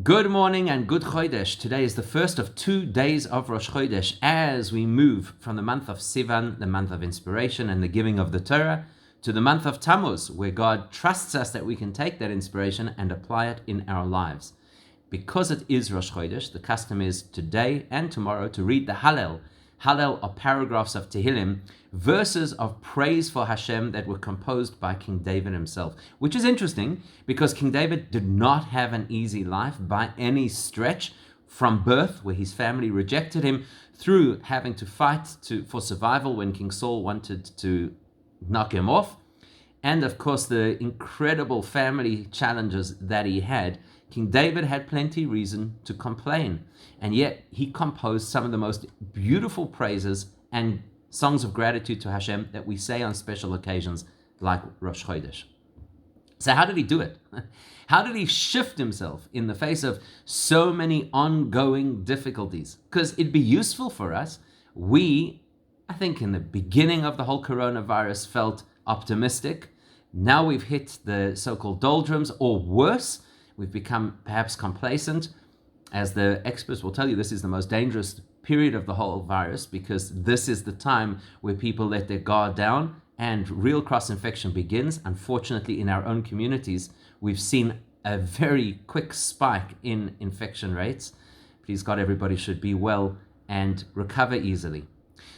Good morning and good Chodesh. Today is the first of 2 days of Rosh Chodesh as we move from the month of Sivan, the month of inspiration and the giving of the Torah, to the month of Tammuz, where God trusts us that we can take that inspiration and apply it in our lives. Because it is Rosh Chodesh, the custom is today and tomorrow to read the Hallel. Hallel are paragraphs of Tehillim, verses of praise for Hashem that were composed by King David himself, which is interesting because King David did not have an easy life by any stretch, from birth, where his family rejected him, through having to fight for survival when King Saul wanted to knock him off, and of course the incredible family challenges that he had. King David had plenty reason to complain, and yet he composed some of the most beautiful praises and songs of gratitude to Hashem that we say on special occasions like Rosh Chodesh. So how did he do it? How did he shift himself in the face of so many ongoing difficulties? Because it'd be useful for us. I think in the beginning of the whole coronavirus, felt optimistic. Now we've hit the so-called doldrums, or worse, we've become perhaps complacent. As the experts will tell you, this is the most dangerous period of the whole virus, because this is the time where people let their guard down and real cross-infection begins. Unfortunately, in our own communities, we've seen a very quick spike in infection rates. Please God, everybody should be well and recover easily.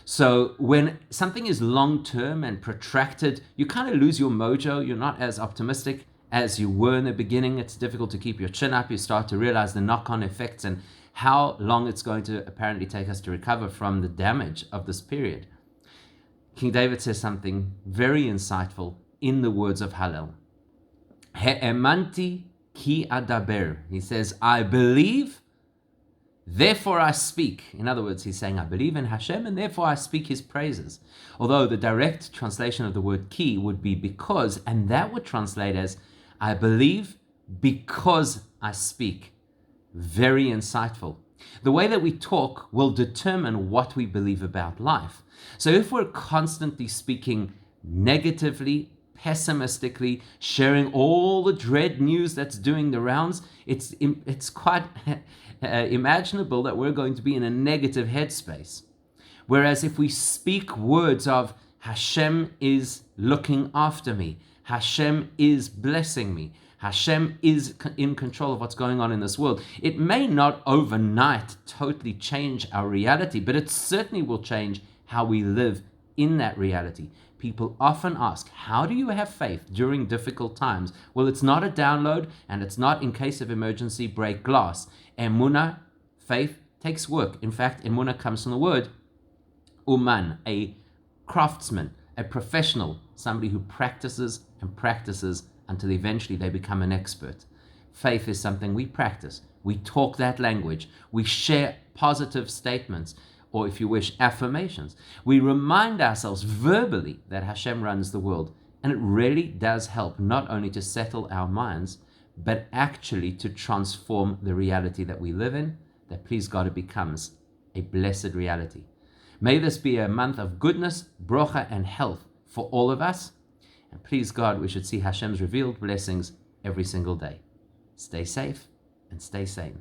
So when something is long-term and protracted, you kind of lose your mojo. You're not as optimistic as you were in the beginning. It's difficult to keep your chin up. You start to realize the knock-on effects and how long it's going to apparently take us to recover from the damage of this period. King David says something very insightful in the words of Hallel. He'emanti ki adaber. He says, I believe, therefore I speak. In other words, he's saying, I believe in Hashem and therefore I speak his praises. Although the direct translation of the word ki would be because, and that would translate as, I believe because I speak. Very insightful. The way that we talk will determine what we believe about life. So if we're constantly speaking negatively, pessimistically, sharing all the dread news that's doing the rounds, it's quite imaginable that we're going to be in a negative headspace. Whereas if we speak words of Hashem is looking after me, Hashem is blessing me, Hashem is in control of what's going on in this world, it may not overnight totally change our reality, but it certainly will change how we live in that reality. People often ask, how do you have faith during difficult times? Well, it's not a download, and it's not in case of emergency break glass. Emunah, faith, takes work. In fact, emunah comes from the word uman, a craftsman, a professional, somebody who practices and practices until eventually they become an expert. Faith is something we practice. We talk that language. We share positive statements, or if you wish, affirmations. We remind ourselves verbally that Hashem runs the world. And it really does help not only to settle our minds, but actually to transform the reality that we live in, that please God, it becomes a blessed reality. May this be a month of goodness, brocha, and health for all of us. And please God, we should see Hashem's revealed blessings every single day. Stay safe and stay sane.